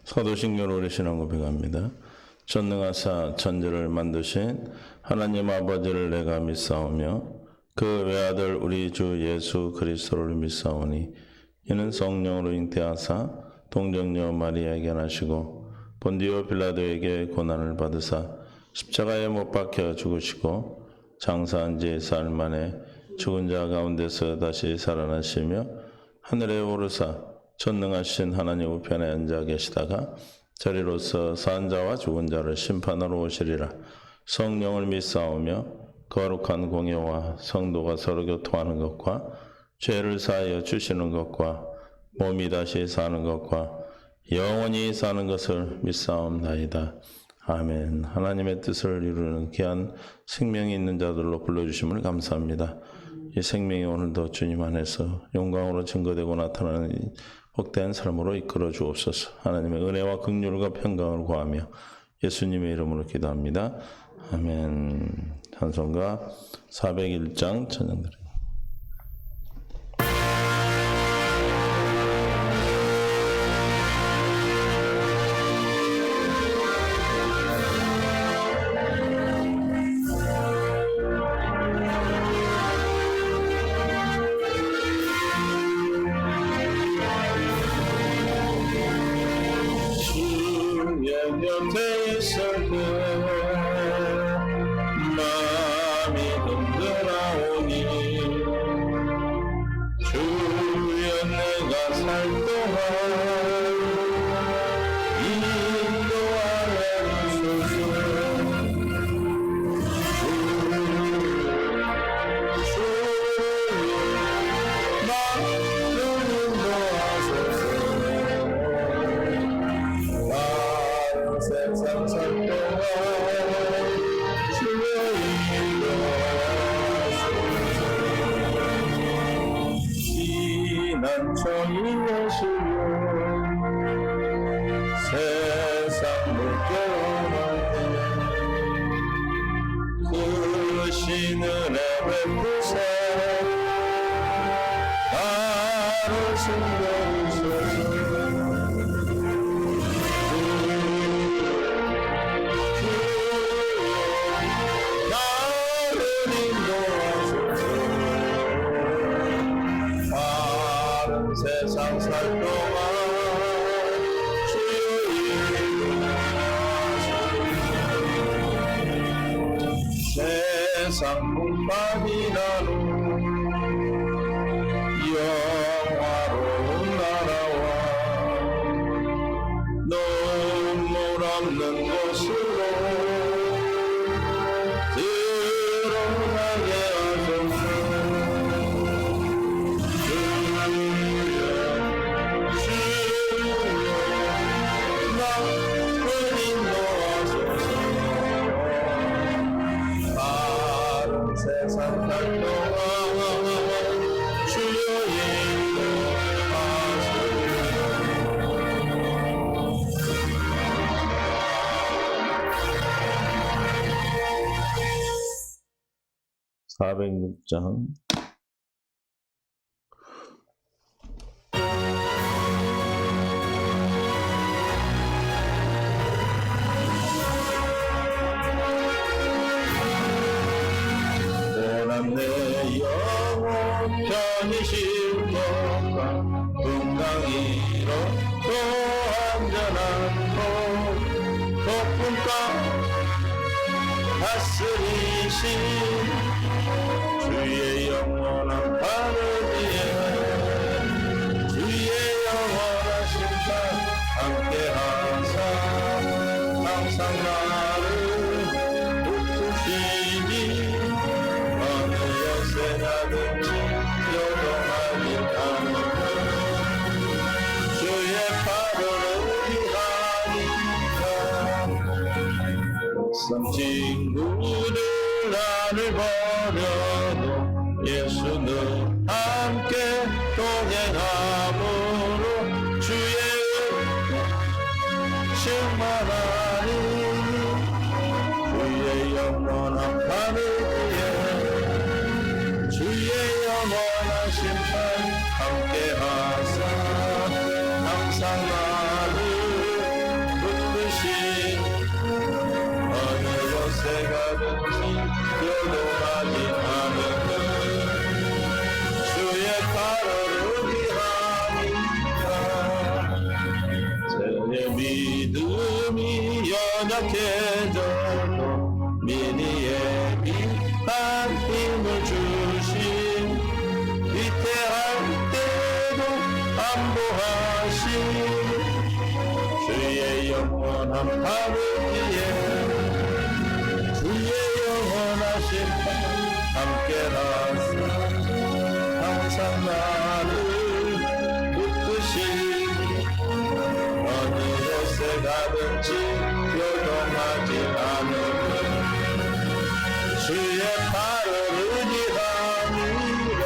사도신경 오래 신앙 고백합니다. 전능하사 천지를 만드신 하나님 아버지를 내가 믿사오며 그 외아들 우리 주 예수 그리스도를 믿사오니 이는 성령으로 잉태하사 동정녀 마리아에게 나시고 본디오 빌라도에게 고난을 받으사 십자가에 못 박혀 죽으시고 장사한 지 사흘 만에 죽은 자 가운데서 다시 살아나시며 하늘에 오르사 전능하신 하나님 우편에 앉아 계시다가 저리로서 산 자와 죽은 자를 심판하러 오시리라. 성령을 믿사오며 거룩한 공예와 성도가 서로 교통하는 것과 죄를 사하여 주시는 것과 몸이 다시 사는 것과 영원히 사는 것을 믿사옵나이다. 아멘. 하나님의 뜻을 이루는 귀한 생명이 있는 자들로 불러주심을 감사합니다. 이 생명이 오늘도 주님 안에서 영광으로 증거되고 나타나는 복된 삶으로 이끌어 주옵소서. 하나님의 은혜와 긍휼과 평강을 구하며 예수님의 이름으로 기도합니다. 아멘. 찬송가 401장 찬양드립니다. 곁에 있을 때 마음이 흔들어오니 주여 내가 살 동안 인도하여 주소서. 세상 살 동안 주여 인도하소서. 피난처이 되시며 세상 물결 크신 은혜 베푸사 나를 숨겨주소서. 세상 살 동안 주여 인도하소서. 세상 풍파이 나누 영화로운 나라와 눈물 없는 곳으로 들어가게 하소서. 세상 살 동안 주여 인도하소서. 406장 내 영혼 편히 쉴 것과 건강이로 또 안전한 곳 높은 땅 다스리신 주의 영원한 하늘 위에 주의 영원한 심판 함께 하사 항상 나를 돕으시니 세나든지 요동하지 않으면 주의 팔을 위하니까. 친구들 나를 버려도 예수는 함께 동행함으로 주의 충만하니 주의 영원한 하늘 주의 영원한 심판 함께 하사 항상 나를 연약해져도 미니에 귀한 힘을 주신 위태할 때도 안보하신 주의 영원한 바르기에 주의 영원하신 함께하사 항상 나를 붙드시 어느 곳에 가든지 요동하지 않으며 주의 발을 의지하니라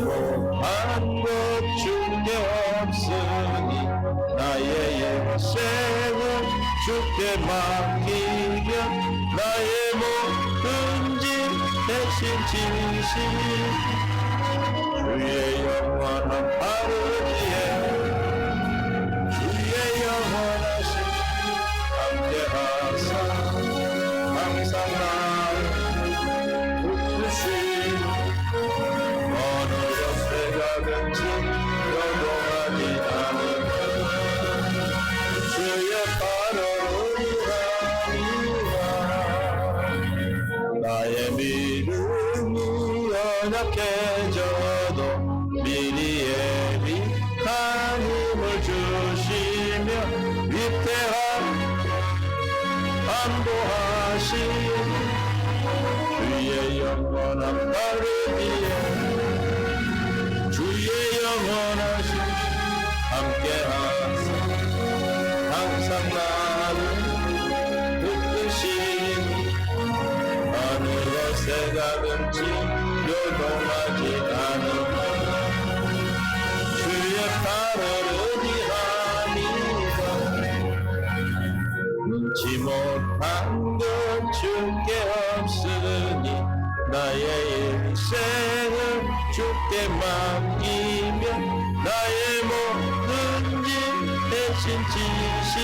못한 것 주께 없으니 나의 인생을 주께 맡기며 나의 모든 짐 대신 지시 주의 영원한 바르기에 주의 영원하신 함께하사 항상 나를 붙드시고 어느 곳에 가든지 요동하지 않으며 주의 발을 의지하니라 나의 믿음이 연약해져도 미리에 귀한 힘을 주시며 위태한 안보하신 주의 영원한 바르기에 주의 영원하신 함께하사 항상 나를 붙드시니 어느 곳에 가든지 요동하지 않으며 주의 발을 의지하니라 눈치 못한 것 주께 없으니 나의 인생을 주께 맡기며 나의 모든 짐 대신 지시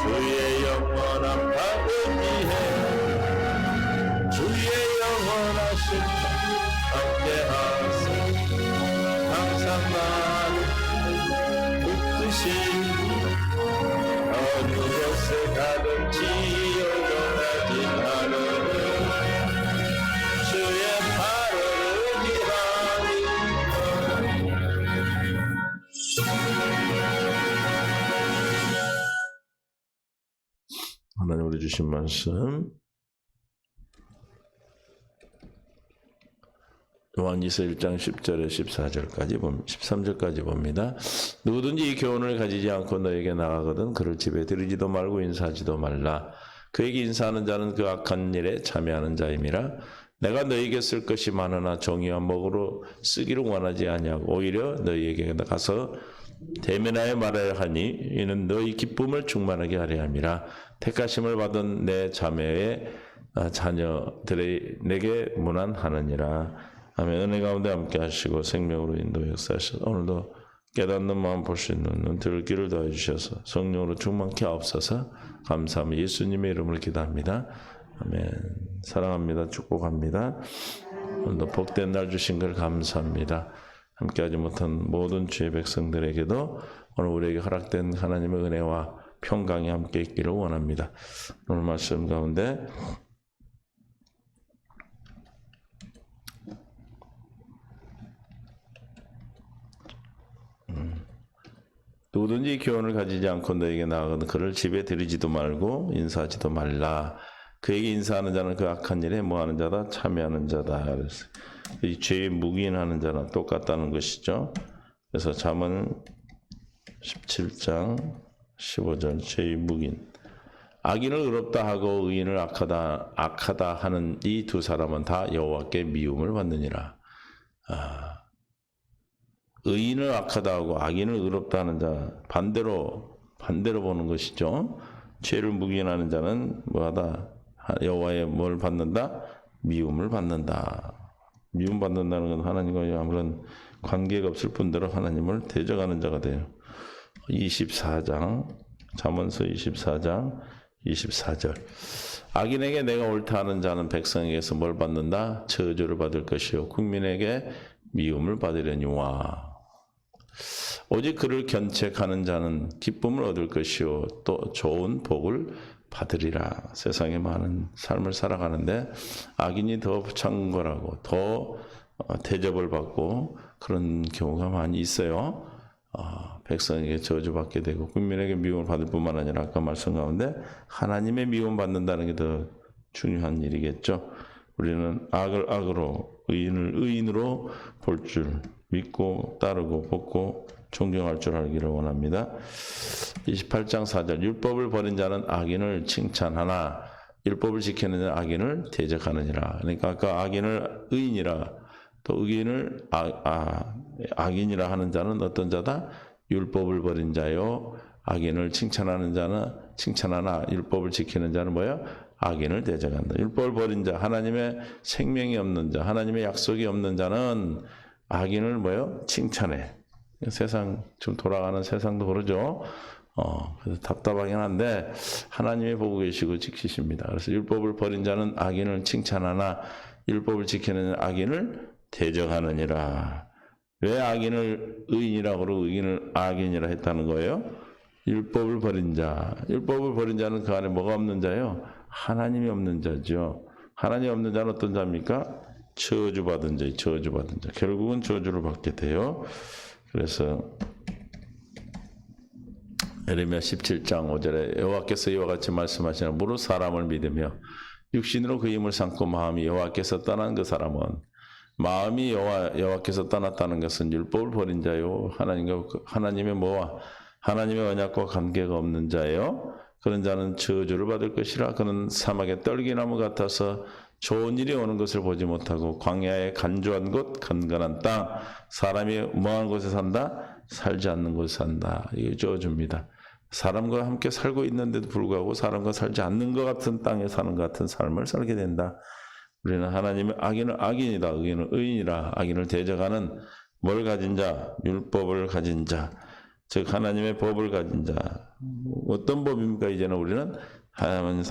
주의 영원한 바르기에 주의 영원하신 함께하사 항상 나를 붙드시고 어느 곳에 가든지 요동하지 않으며 주의 발을 의지하니라 하나님 우리 주신 말씀 요한일서 1장 10절에 14절까지 13절까지 봅니다. 누구든지 이 교훈을 가지지 않고 너에게 나가거든 그를 집에 들이지도 말고 인사하지도 말라. 그에게 인사하는 자는 그 악한 일에 참여하는 자임이라. 내가 너에게 쓸 것이 많으나 종이와 먹으로 쓰기를 원하지 아니하고 오히려 너희에게 가서 대면하여 말하여 하니 이는 너희 기쁨을 충만하게 하려 함이라. 택하심을 받은 내 자매의 자녀들이 내게 문안하느니라. 아멘. 은혜 가운데 함께 하시고 생명으로 인도 역사하셔서 오늘도 깨닫는 마음 볼 수 있는 눈 들을 귀를 더해주셔서 성령으로 충만케 하옵소서. 감사하며 예수님의 이름을 기도합니다. 아멘. 사랑합니다. 축복합니다. 오늘도 복된 날 주신 걸 감사합니다. 함께하지 못한 모든 주의 백성들에게도 오늘 우리에게 허락된 하나님의 은혜와 평강이 함께 있기를 원합니다. 오늘 말씀 가운데 누구든지 교훈을 가지지 않고 너에게 나아가거든 그를 집에 들이지도 말고 인사하지도 말라. 그에게 인사하는 자는 그 악한 일에 뭐하는 자다? 참여하는 자다. 그래서 이 죄에 묵인하는 자는 똑같다는 것이죠. 그래서 잠언 17장 15절 죄의 묵인. 악인을 의롭다 하고 의인을 악하다 하는 이 두 사람은 다 여호와께 미움을 받느니라. 의인을 악하다 하고 악인을 의롭다 하는 자 반대로 보는 것이죠. 죄를 묵인하는 자는 뭐하다? 여호와의 뭘 받는다? 미움을 받는다. 미움 받는다는 건 하나님과 아무런 관계가 없을 뿐더러 하나님을 대적하는 자가 돼요. 24장 잠언서 24장 24절 악인에게 내가 옳다 하는 자는 백성에게서 뭘 받는다? 저주를 받을 것이요 국민에게 미움을 받으려니와. 오직 그를 견책하는 자는 기쁨을 얻을 것이요 또 좋은 복을 받으리라. 세상에 많은 삶을 살아가는데 악인이 더 창궐하고 더 대접을 받고 그런 경우가 많이 있어요. 백성에게 저주받게 되고 국민에게 미움을 받을 뿐만 아니라 아까 말씀 가운데 하나님의 미움 받는다는 게 더 중요한 일이겠죠. 우리는 악을 악으로 의인을 의인으로 볼 줄 믿고 따르고 복고 존경할 줄 알기를 원합니다. 28장 4절 율법을 버린 자는 악인을 칭찬하나 율법을 지키는 자는 악인을 대적하느니라. 그러니까 아까 악인을 의인이라 또 의인을 악인이라 하는 자는 어떤 자다? 율법을 버린 자요. 악인을 칭찬하는 자는 칭찬하나 율법을 지키는 자는 뭐야? 악인을 대적한다. 율법을 버린 자, 하나님의 생명이 없는 자, 하나님의 약속이 없는 자는 악인을 뭐요? 칭찬해. 세상 좀 돌아가는 세상도 그러죠. 그래서 답답하긴 한데 하나님이 보고 계시고 지키십니다. 그래서 율법을 버린 자는 악인을 칭찬하나 율법을 지키는 악인을 대적하느니라. 왜 악인을 의인이라고 그러고 의인을 악인이라 했다는 거예요? 율법을 버린 자. 율법을 버린 자는 그 안에 뭐가 없는 자예요? 하나님이 없는 자죠. 하나님이 없는 자는 어떤 자입니까? 저주받은 자예요. 저주받은 자. 결국은 저주를 받게 돼요. 그래서 예레미야 17장 5절에 여호와께서 이와 같이 말씀하시나 무릇 사람을 믿으며 육신으로 그 힘을 삼고 마음이 여호와께서 떠난 그 사람은 마음이 여호와께서 떠났다는 것은 율법을 버린 자요. 하나님의 뭐와 하나님의 언약과 관계가 없는 자예요. 그런 자는 저주를 받을 것이라. 그는 사막의 떨기나무 같아서 좋은 일이 오는 것을 보지 못하고 광야의 간조한 곳 간간한 땅 사람이 뭐하는 곳에 산다? 살지 않는 곳에 산다. 이게 저주입니다. 사람과 함께 살고 있는데도 불구하고 사람과 살지 않는 것 같은 땅에 사는 것 같은 삶을 살게 된다. 우리는 하나님의 악인을 악인이다. 의인을 의인이라. 악인을 대적하는 뭘 가진 자? 율법을 가진 자. 즉 하나님의 법을 가진 자. 어떤 법입니까? 이제는 우리는 하나님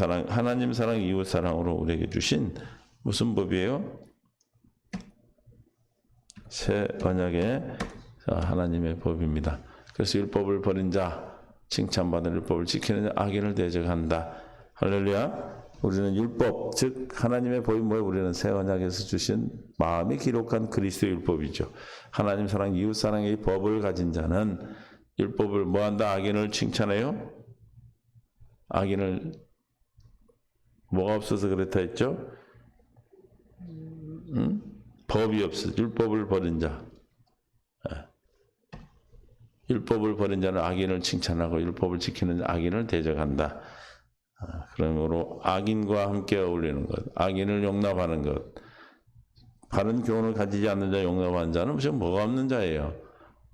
사랑, 이웃 사랑으로 우리에게 주신 무슨 법이에요? 새 언약의 하나님의 법입니다. 그래서 율법을 버린 자, 칭찬받은 율법을 지키는 자, 악인을 대적한다. 할렐루야. 우리는 율법, 즉 하나님의 법이 뭐예요? 우리는 새 언약에서 주신 마음이 기록한 그리스도의 율법이죠. 하나님 사랑, 이웃 사랑의 법을 가진 자는 율법을 뭐한다? 악인을 칭찬해요? 악인을 뭐가 없어서 그렇다 했죠? 법이 없어. 율법을 버린 자. 율법을 버린 자는 악인을 칭찬하고 율법을 지키는 악인을 대적한다. 그러므로 악인과 함께 어울리는 것, 악인을 용납하는 것, 바른 교훈을 가지지 않는 자 용납하는 자는 무슨 뭐가 없는 자예요.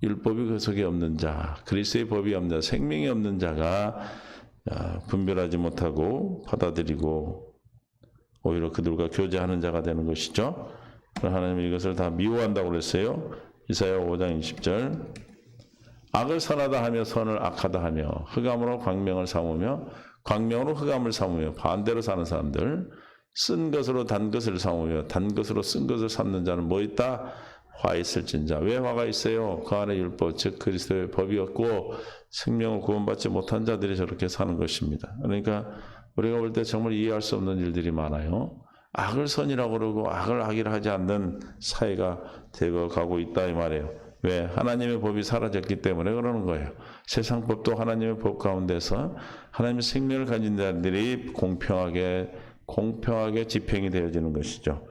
율법이 그 속에 없는 자, 그리스도의 법이 없는 자, 생명이 없는 자가 분별하지 못하고 받아들이고 오히려 그들과 교제하는 자가 되는 것이죠. 하나님은 이것을 다 미워한다고 그랬어요. 이사야 5장 20절 악을 선하다 하며 선을 악하다 하며 흑암으로 광명을 삼으며 광명으로 흑암을 삼으며 반대로 사는 사람들 쓴 것으로 단 것을 삼으며 단 것으로 쓴 것을 삼는 자는 뭐 있다? 화 있을진자. 왜 화가 있어요? 그 안에 율법, 즉 그리스도의 법이 없고 생명을 구원받지 못한 자들이 저렇게 사는 것입니다. 그러니까 우리가 볼 때 정말 이해할 수 없는 일들이 많아요. 악을 선이라고 그러고 악을 악이라 하지 않는 사회가 되어 가고 있다 이 말이에요. 왜? 하나님의 법이 사라졌기 때문에 그러는 거예요. 세상 법도 하나님의 법 가운데서 하나님의 생명을 가진 자들이 공평하게 집행이 되어지는 것이죠.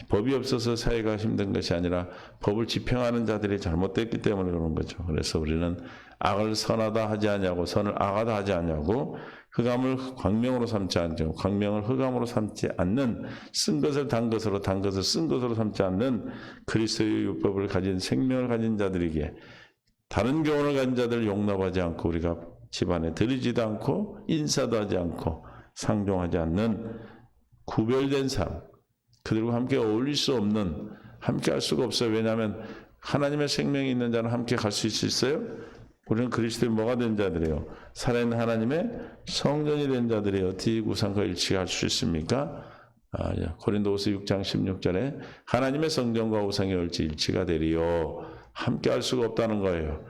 법이 없어서 사회가 힘든 것이 아니라 법을 집행하는 자들이 잘못됐기 때문에 그런 거죠. 그래서 우리는 악을 선하다 하지 않냐고 선을 악하다 하지 않냐고 흑암을 광명으로 삼지 않죠. 광명을 흑암으로 삼지 않는 쓴 것을 단 것으로 단 것을 쓴 것으로 삼지 않는 그리스도의 율법을 가진 생명을 가진 자들에게 다른 교훈을 가진 자들을 용납하지 않고 우리가 집안에 들이지도 않고 인사도 하지 않고 상종하지 않는 구별된 삶 그들과 함께 어울릴 수 없는 함께 할 수가 없어요. 왜냐하면 하나님의 생명이 있는 자는 함께 갈 수 있어요? 우리는 그리스도의 뭐가 된 자들이에요? 살아있는 하나님의 성전이 된 자들이 어떻게 우상과 일치할 수 있습니까? 고린도후서 6장 16절에 하나님의 성전과 우상의 일치가 되리요. 함께 할 수가 없다는 거예요.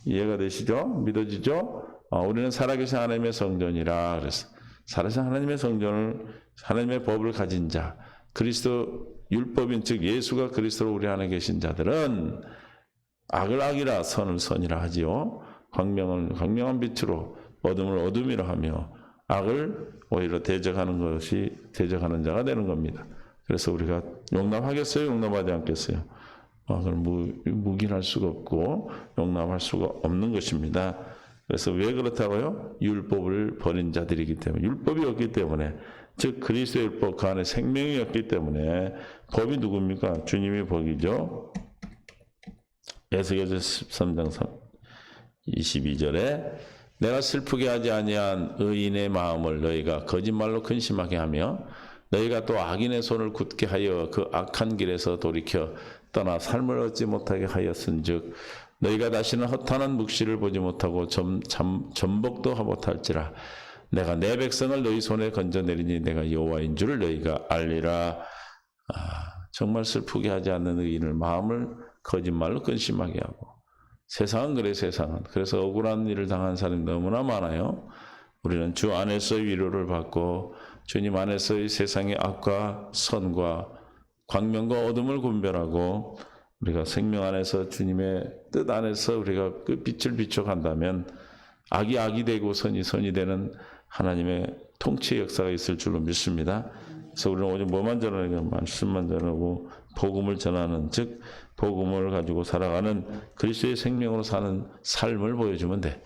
이해가 되시죠? 믿어지죠? 우리는 살아계신 하나님의 성전이라 그랬어. 살아계신 하나님의 성전을, 하나님의 법을 가진 자, 그리스도 율법인 즉 예수가 그리스도로 우리 안에 계신 자들은 악을 악이라 선을 선이라 하지요. 광명을 광명한 빛으로, 어둠을 어둠이라 하며 악을 오히려 대적하는 것이 대적하는 자가 되는 겁니다. 그래서 우리가 용납하겠어요? 용납하지 않겠어요? 그럼 묵인할 수가 없고 용납할 수가 없는 것입니다. 그래서 왜 그렇다고요? 율법을 버린 자들이기 때문에, 율법이 없기 때문에, 즉 그리스도의 율법, 그 안에 생명이 없기 때문에. 법이 누굽니까? 주님이 법이죠. 에스겔서 13장 22절에 내가 슬프게 하지 아니한 의인의 마음을 너희가 거짓말로 근심하게 하며 너희가 또 악인의 손을 굳게 하여 그 악한 길에서 돌이켜 떠나 삶을 얻지 못하게 하였은즉 너희가 다시는 허탄한 묵시를 보지 못하고 전복도 못할지라. 내가 내 백성을 너희 손에 건져내리니 내가 여호와인 줄을 너희가 알리라. 정말 슬프게 하지 않는 의인을 마음을 거짓말로 근심하게 하고. 세상은 그래, 세상은. 그래서 억울한 일을 당한 사람이 너무나 많아요. 우리는 주 안에서의 위로를 받고 주님 안에서의 세상의 악과 선과 광명과 어둠을 분별하고 우리가 생명 안에서 주님의 뜻 안에서 우리가 그 빛을 비춰간다면 악이 악이 되고 선이 선이 되는 하나님의 통치의 역사가 있을 줄로 믿습니다. 그래서 우리는 오직 뭐만 전하는 말씀만 전하고 복음을 전하는, 즉 복음을 가지고 살아가는 그리스도의 생명으로 사는 삶을 보여주면 돼.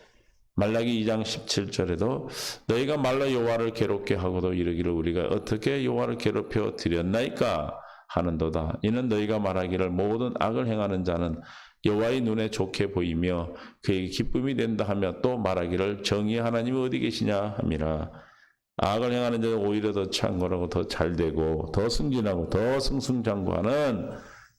말라기 2장 17절에도 너희가 말로 여호와를 괴롭게 하고도 이르기를 우리가 어떻게 여호와를 괴롭혀 드렸나이까 하는도다. 이는 너희가 말하기를 모든 악을 행하는 자는 여호와의 눈에 좋게 보이며 그에게 기쁨이 된다 하며 또 말하기를 정의의 하나님이 어디 계시냐 함이라. 악을 행하는 자는 오히려 더 창궐하고 더 잘되고 더 승진하고 더 승승장구하는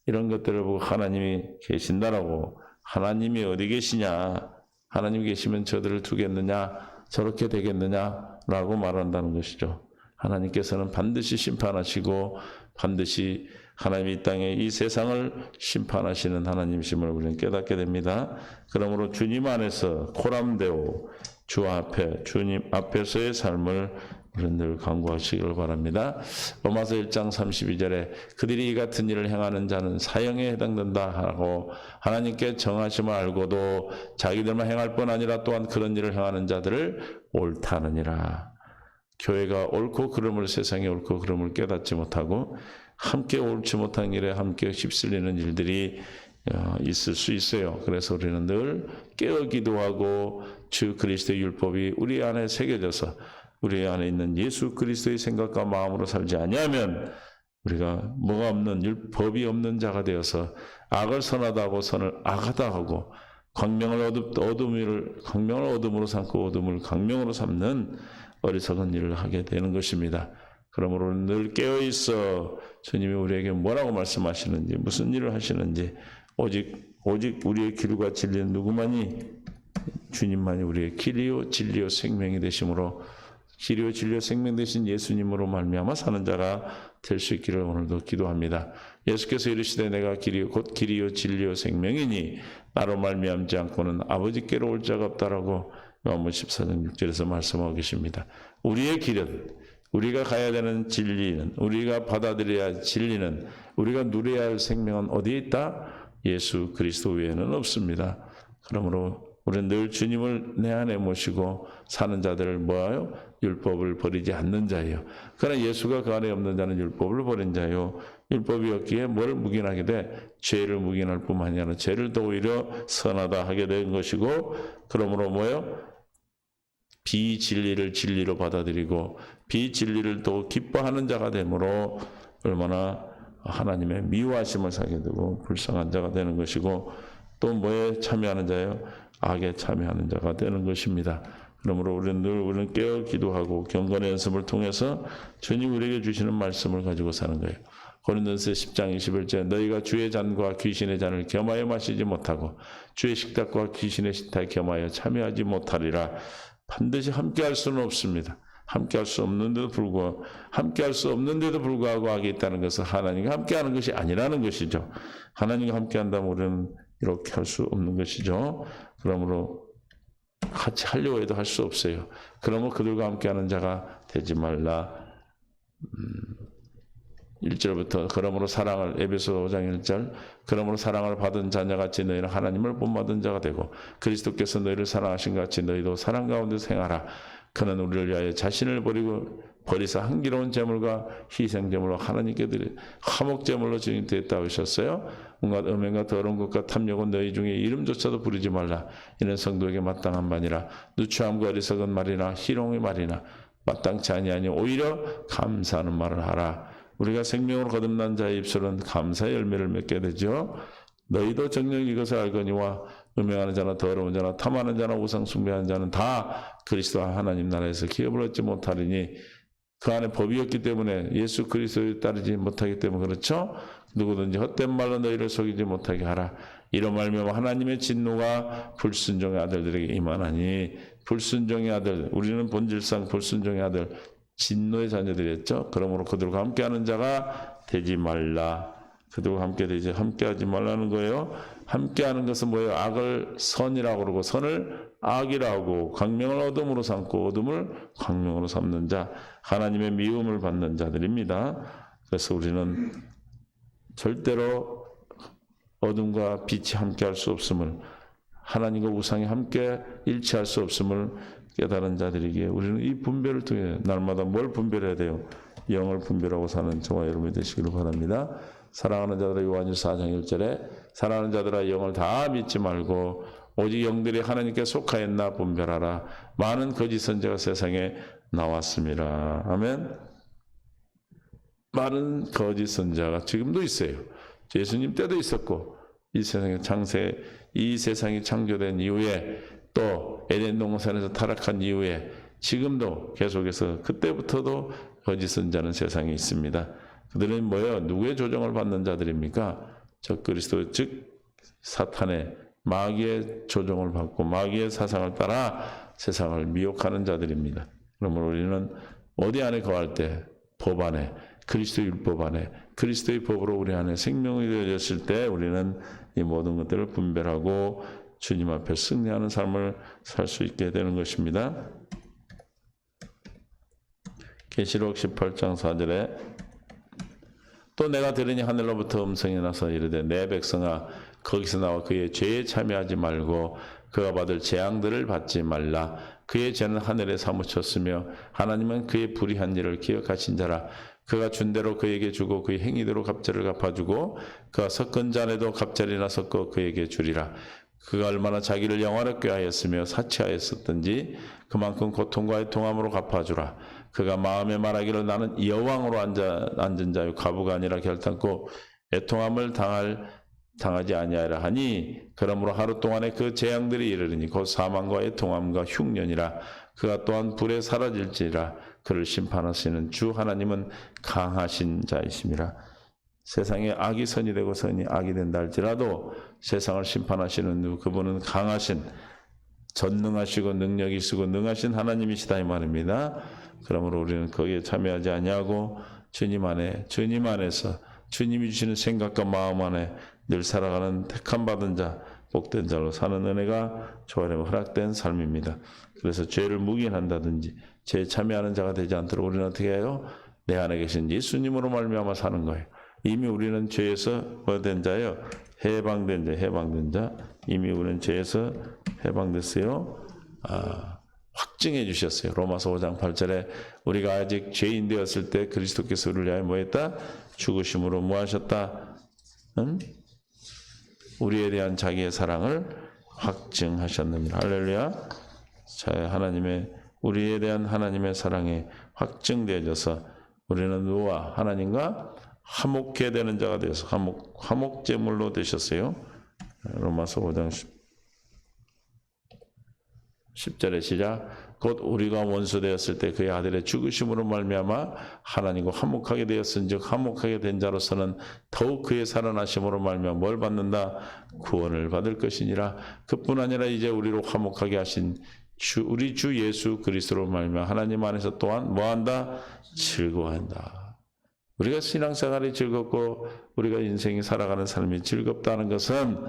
이런 것들을 보고 하나님이 계신다라고, 하나님이 어디 계시냐, 하나님이 계시면 저들을 두겠느냐, 저렇게 되겠느냐라고 말한다는 것이죠. 하나님께서는 반드시 심판하시고 반드시 하나님이 이 땅에 이 세상을 심판하시는 하나님이심을 우리는 깨닫게 됩니다. 그러므로 주님 안에서 코람데오, 주 앞에, 주님 앞에서의 삶을 우리는 늘 강구하시기를 바랍니다. 로마서 1장 32절에 그들이 이 같은 일을 행하는 자는 사형에 해당된다 하고 하나님께 정하심을 알고도 자기들만 행할 뿐 아니라 또한 그런 일을 행하는 자들을 옳다느니라. 교회가 옳고 그름을, 세상에 옳고 그름을 깨닫지 못하고 함께 옳지 못한 일에 함께 휩쓸리는 일들이 있을 수 있어요. 그래서 우리는 늘 깨어 기도하고 주 그리스도의 율법이 우리 안에 새겨져서 우리 안에 있는 예수 그리스도의 생각과 마음으로 살지 아니하면 우리가 뭐가 없는, 법이 없는 자가 되어서 악을 선하다 하고 선을 악하다 하고 광명을 어둠으로 삼고 어둠을 광명으로 삼는 어리석은 일을 하게 되는 것입니다. 그러므로 늘 깨어있어 주님이 우리에게 뭐라고 말씀하시는지, 무슨 일을 하시는지, 오직 우리의 길과 진리는 누구만이? 주님만이 우리의 길이요 진리요 생명이 되심으로, 길이요 진리요 생명 되신 예수님으로 말미암아 사는 자가 될 수 있기를 오늘도 기도합니다. 예수께서 이르시되 내가 곧 길이요 진리요 생명이니 나로 말미암지 않고는 아버지께로 올 자가 없다라고 요한복음 14장 6절에서 말씀하고 계십니다. 우리의 길은, 우리가 가야 되는 진리는, 우리가 받아들여야 할 진리는, 우리가 누려야 할 생명은 어디에 있다? 예수 그리스도 외에는 없습니다. 그러므로 우리는 늘 주님을 내 안에 모시고 사는 자들을 뭐하여? 율법을 버리지 않는 자예요. 그러나 예수가 그 안에 없는 자는 율법을 버린 자요. 율법이 없기에 뭘 묵인하게 돼? 죄를 묵인할 뿐만 아니라 죄를 더 오히려 선하다 하게 된 것이고, 그러므로 뭐예요? 비진리를 진리로 받아들이고 비진리를 또 기뻐하는 자가 되므로 얼마나 하나님의 미워하심을 사게 되고 불쌍한 자가 되는 것이고, 또 뭐에 참여하는 자예요? 악에 참여하는 자가 되는 것입니다. 그러므로 우리는 깨어 기도하고 경건의 연습을 통해서 주님 우리에게 주시는 말씀을 가지고 사는 거예요. 고린도서 10장 21절 너희가 주의 잔과 귀신의 잔을 겸하여 마시지 못하고 주의 식탁과 귀신의 식탁에 겸하여 참여하지 못하리라. 반드시 함께할 수는 없습니다. 함께할 수 없는데도 불구하고 악이 있다는 것은 하나님과 함께하는 것이 아니라는 것이죠. 하나님과 함께한다면 우리는 이렇게 할 수 없는 것이죠. 그러므로 같이 하려고 해도 할 수 없어요. 그러므로 그들과 함께하는 자가 되지 말라. 1절부터 그러므로 사랑을 에베소 5장 1절 그러므로 사랑을 받은 자녀같이 너희는 하나님을 본받은 자가 되고 그리스도께서 너희를 사랑하신 같이 너희도 사랑 가운데 생활하. 그는 우리를 위하여 자신을 버리사 한기로운 제물과 희생제물로 하나님께 드리 화목제물로 증인되었다고 하셨어요. 온갖 음행과 더러운 것과 탐욕은 너희 중에 이름조차도 부르지 말라. 이는 성도에게 마땅한 말이라. 누추함과 어리석은 말이나 희롱의 말이나 마땅치 아니하니 오히려 감사하는 말을 하라. 우리가 생명으로 거듭난 자의 입술은 감사의 열매를 맺게 되죠. 너희도 정녕 이것을 알거니와 음행하는 자나 더러운 자나 탐하는 자나 우상 숭배하는 자는 다 그리스도와 하나님 나라에서 기업을 얻지 못하리니 그 안에 법이 없기 때문에 예수 그리스도에 따르지 못하기 때문에 그렇죠. 누구든지 헛된 말로 너희를 속이지 못하게 하라. 이로 말미암아 하나님의 진노가 불순종의 아들들에게 임하나니 불순종의 아들 우리는 본질상 불순종의 아들 진노의 자녀들이었죠. 그러므로 그들과 함께하는 자가 되지 말라. 그들과 함께하지 말라는 거예요. 함께하는 것은 뭐예요? 악을 선이라고 그러고 선을 악이라고 광명을 어둠으로 삼고 어둠을 광명으로 삼는 자 하나님의 미움을 받는 자들입니다. 그래서 우리는 절대로 어둠과 빛이 함께할 수 없음을 하나님과 우상이 함께 일치할 수 없음을 깨달은 자들이기에 우리는 이 분별을 통해 날마다 뭘 분별해야 돼요? 영을 분별하고 사는 저와 여러분이 되시기를 바랍니다. 사랑하는 자들아 요한일서 4장 1절에 사랑하는 자들아 영을 다 믿지 말고 오직 영들이 하나님께 속하였나 분별하라. 많은 거짓 선지자가 세상에 나왔습니다. 아멘. 많은 거짓 선지자가 지금도 있어요. 예수님 때도 있었고 이 세상이 창조된 이후에 또 에덴 동산에서 타락한 이후에 지금도 계속해서 그때부터도 거짓 선지자는 세상에 있습니다. 그들은 뭐예요? 누구의 조종을 받는 자들입니까? 적그리스도 즉 사탄의 마귀의 조종을 받고 마귀의 사상을 따라 세상을 미혹하는 자들입니다. 그러므로 우리는 어디 안에 거할 때? 법 안에, 그리스도의 율법 안에, 그리스도의 법으로 우리 안에 생명이 되어졌을 때 우리는 이 모든 것들을 분별하고 주님 앞에 승리하는 삶을 살 수 있게 되는 것입니다. 계시록 18장 4절에 또 내가 들으니 하늘로부터 음성이 나서 이르되 내 백성아 거기서 나와 그의 죄에 참여하지 말고 그가 받을 재앙들을 받지 말라. 그의 죄는 하늘에 사무쳤으며 하나님은 그의 불의한 일을 기억하신 자라. 그가 준 대로 그에게 주고 그의 행위대로 갑절을 갚아주고 그가 섞은 잔에도 갑절이나 섞어 그에게 주리라. 그가 얼마나 자기를 영화롭게 하였으며 사치하였었든지 그만큼 고통과 애통함으로 갚아주라. 그가 마음에 말하기를 나는 여왕으로 앉은 자요 가부가 아니라 결탄코 애통함을 당하지 아니하라 하니 그러므로 하루 동안에 그 재앙들이 이르리니 곧 사망과 애통함과 흉년이라. 그가 또한 불에 사라질지라. 그를 심판하시는 주 하나님은 강하신 자이심이라. 세상에 악이 선이 되고 선이 악이 된다 할지라도 세상을 심판하시는 그분은 강하신 전능하시고 능력이 있으고 능하신 하나님이시다 이 말입니다. 그러므로 우리는 거기에 참여하지 아니하고 주님 안에서 주님이 주시는 생각과 마음 안에 늘 살아가는 택함 받은 자, 복된 자로 사는 은혜가 저하나님 허락된 삶입니다. 그래서 죄를 묵인한다든지 죄에 참여하는 자가 되지 않도록 우리는 어떻게 해요? 내 안에 계신 예수님으로 말미암아 사는 거예요. 이미 우리는 죄에서 뭐된 자예요? 해방된 자. 이미 우리는 죄에서 해방됐어요. 확증해 주셨어요. 로마서 5장 8절에 우리가 아직 죄인 되었을 때 그리스도께서 우리를 위하여 뭐했다? 죽으심으로 뭐하셨다? 우리에 대한 자기의 사랑을 확증하셨느니라. 할렐루야. 우리에 대한 하나님의 사랑이 확증되어져서 우리는 누구와 하나님과 화목해 되는 자가 되어서 화목제물로 되셨어요. 로마서 5장 10절의 시작. 곧 우리가 원수 되었을 때 그의 아들의 죽으심으로 말미암아 하나님과 화목하게 되었은즉 화목하게 된 자로서는 더욱 그의 살아나심으로 말미암아 뭘 받는다? 구원을 받을 것이니라. 그뿐 아니라 이제 우리로 화목하게 하신 우리 주 예수 그리스도로 말미암아 하나님 안에서 또한 뭐한다? 즐거워한다. 우리가 신앙생활이 즐겁고 우리가 인생이 살아가는 삶이 즐겁다는 것은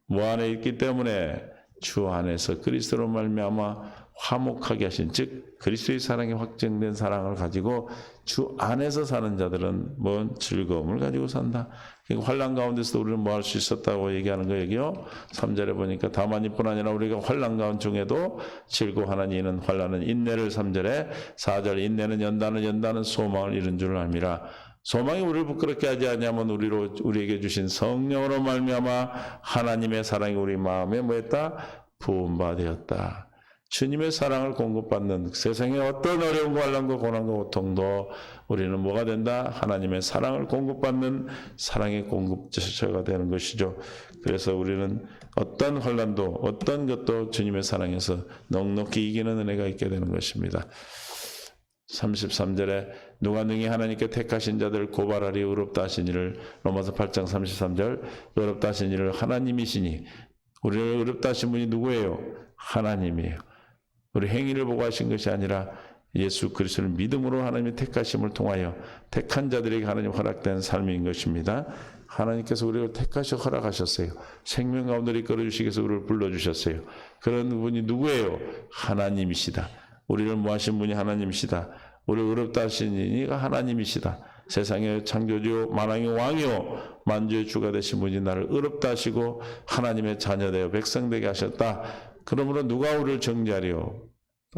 뭐 안에 있기 때문에 주 안에서 그리스도로 말미암아 화목하게 하신, 즉 그리스도의 사랑이 확증된 사랑을 가지고 주 안에서 사는 자들은 뭔 즐거움을 가지고 산다. 그러니까 환난 가운데서도 우리는 뭐 할 수 있었다고 얘기하는 거예요. 3절에 보니까 다만 이뿐 아니라 우리가 환난 가운데 중에도 즐거워하는 이는 환난은 인내를, 3절에 4절 인내는 연단은 소망을 이룬 줄 알미라. 소망이 우리를 부끄럽게 하지 않냐면 우리에게 주신 성령으로 말미암아 하나님의 사랑이 우리 마음에 뭐했다? 부은 바 되었다. 주님의 사랑을 공급받는 세상의 어떤 어려움과 환난과 고난과 고통도 우리는 뭐가 된다? 하나님의 사랑을 공급받는 사랑의 공급처가 되는 것이죠. 그래서 우리는 어떤 환난도 어떤 것도 주님의 사랑에서 넉넉히 이기는 은혜가 있게 되는 것입니다. 33절에 누가 능히 하나님께 택하신 자들을 고발하리 의롭다 하신 이를, 로마서 8장 33절, 의롭다 하신 이를 하나님이시니, 우리를 의롭다 하신 분이 누구예요? 하나님이에요. 우리 행위를 보고 하신 것이 아니라 예수 그리스도를 믿음으로 하나님의 택하심을 통하여 택한 자들에게 하나님 허락된 삶인 것입니다. 하나님께서 우리를 택하셔 허락하셨어요. 생명 가운데 이끌어주시기 위해서 우리를 불러주셨어요. 그런 분이 누구예요? 하나님이시다. 우리를 모하신 분이 하나님이시다. 우리를 의롭다 하신 이가 하나님이시다. 세상의 창조주 만왕의 왕이요 만주의 주가 되신 분이 나를 의롭다 하시고 하나님의 자녀되어 백성되게 하셨다. 그러므로 누가 우리를 정죄하리요?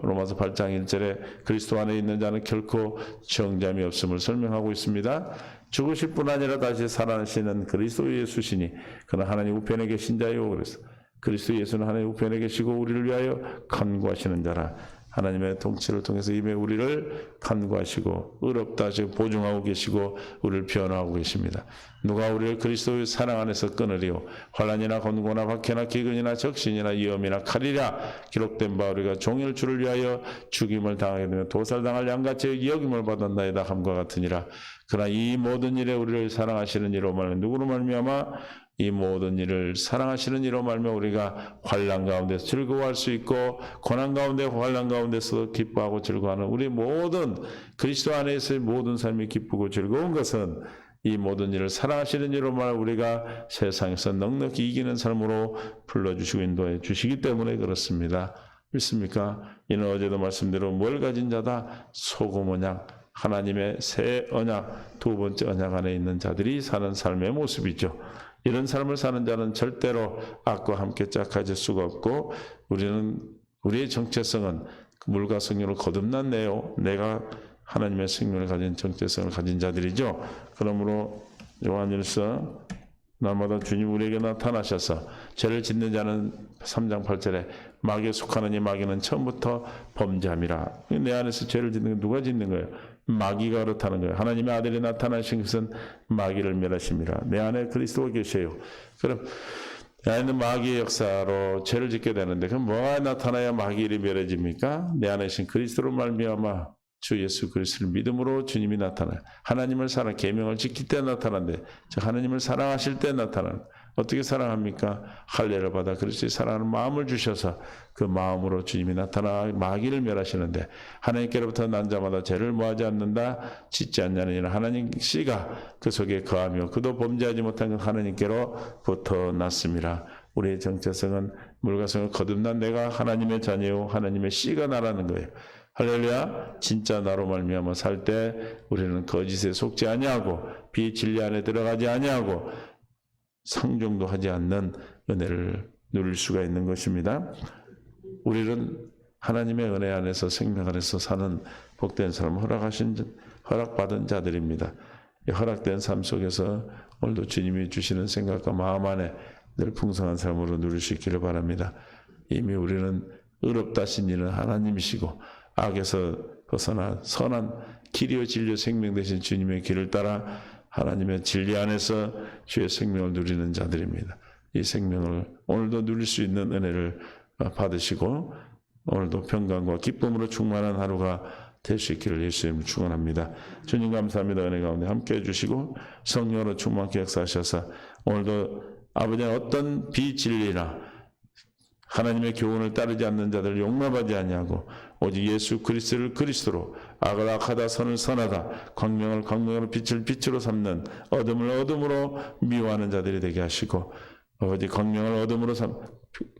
로마서 8장 1절에 그리스도 안에 있는 자는 결코 정죄함이 없음을 설명하고 있습니다. 죽으실 뿐 아니라 다시 살아나시는 그리스도 예수시니 그는 하나님 우편에 계신 자요. 그래서 그리스도 예수는 하나님 우편에 계시고 우리를 위하여 간구하시는 자라. 하나님의 통치를 통해서 이미 우리를 간구하시고 의롭다 하시고 보증하고 계시고 우리를 변화하고 계십니다. 누가 우리를 그리스도의 사랑 안에서 끊으리요? 환난이나 곤고나 박해나 기근이나 적신이나 위험이나 칼이라. 기록된 바 우리가 종일 주를 위하여 죽임을 당하게 되며 도살당할 양같이 여김을 받았나이다 함과 같으니라. 그러나 이 모든 일에 우리를 사랑하시는 이로 말하면 누구로 말미암아? 이 모든 일을 사랑하시는 이로 말며 우리가 환난 가운데서 즐거워할 수 있고 고난 가운데 환난 가운데서 기뻐하고 즐거워하는 우리 모든 그리스도 안에서의 모든 삶이 기쁘고 즐거운 것은 이 모든 일을 사랑하시는 이로 말하여 우리가 세상에서 넉넉히 이기는 삶으로 불러주시고 인도해 주시기 때문에 그렇습니다. 믿습니까? 이는 어제도 말씀대로 뭘 가진 자다? 소금 언약, 하나님의 새 언약, 두 번째 언약 안에 있는 자들이 사는 삶의 모습이죠. 이런 삶을 사는 자는 절대로 악과 함께 짝하질 수가 없고 우리의 정체성은 물과 성령을 거듭났네요. 내가 하나님의 생명을 가진 정체성을 가진 자들이죠. 그러므로 요한일서 날마다 주님 우리에게 나타나셔서 죄를 짓는 자는 3장 8절에 마귀에 속하는 이 마귀는 처음부터 범죄함이라. 내 안에서 죄를 짓는 건 누가 짓는 거예요? 마귀가 그렇다는 거예요. 하나님의 아들이 나타나신 것은 마귀를 멸하심이라. 내 안에 그리스도가 계셔요. 그럼 내 안에 있는 마귀의 역사로 죄를 짓게 되는데 그럼 뭐가 나타나야 마귀를 멸해집니까? 내 안에 계신 그리스도로 말미암아 주 예수 그리스도를 믿음으로 주님이 나타나요. 하나님을 사랑, 계명을 지킬 때 나타난대. 즉 하나님을 사랑하실 때 나타나는. 어떻게 사랑합니까? 할례를 받아 그리스도의 사랑하는 마음을 주셔서 그 마음으로 주님이 나타나 마귀를 멸하시는데 하나님께로부터 난 자마다 죄를 모하지 않는다. 짓지 않냐는 이는 하나님 씨가 그 속에 거하며 그도 범죄하지 못한 건 하나님께로부터 났습니다. 우리의 정체성은 물과 성을 거듭난 내가 하나님의 자녀요 하나님의 씨가 나라는 거예요. 할렐루야. 진짜 나로 말미암아 살 때 우리는 거짓에 속지 아니하고 비진리 안에 들어가지 아니하고 상종도 하지 않는 은혜를 누릴 수가 있는 것입니다. 우리는 하나님의 은혜 안에서 생명 안에서 사는 복된 삶을 허락받은 자들입니다. 이 허락된 삶 속에서 오늘도 주님이 주시는 생각과 마음 안에 늘 풍성한 삶으로 누릴 수 있기를 바랍니다. 이미 우리는 의롭다 하신 이는 하나님이시고 악에서 벗어나 선한 길이요 진리요 생명 되신 주님의 길을 따라 하나님의 진리 안에서 주의 생명을 누리는 자들입니다. 이 생명을 오늘도 누릴 수 있는 은혜를 받으시고 오늘도 평강과 기쁨으로 충만한 하루가 될 수 있기를 예수님을 축원합니다. 주님 감사합니다. 은혜 가운데 함께해 주시고 성령으로 충만케 역사하셔서 오늘도 아버지의 어떤 비진리나 하나님의 교훈을 따르지 않는 자들을 용납하지 아니하고 오직 예수 그리스도를 그리스도로 악을 악하다 선을 선하다 광명을 광명으로 빛을 빛으로 삼는 어둠을 어둠으로 미워하는 자들이 되게 하시고 아버지 광명을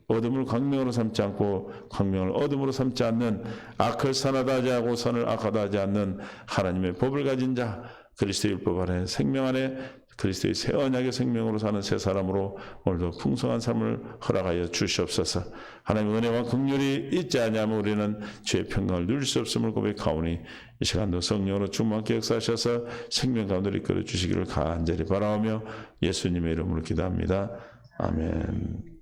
어둠을 광명으로 삼지 않고 광명을 어둠으로 삼지 않는 악을 선하다 하지 않고 선을 악하다 하지 않는 하나님의 법을 가진 자 그리스도의 율법 안에 생명 안에 그리스도의 새 언약의 생명으로 사는 새 사람으로 오늘도 풍성한 삶을 허락하여 주시옵소서. 하나님 은혜와 긍휼이 있지 않으면 우리는 죄의 평강을 누릴 수 없음을 고백하오니 이 시간도 성령으로 충만케 역사하셔서 생명 가운데 이끌어 주시기를 간절히 바라오며 예수님의 이름으로 기도합니다. 아멘.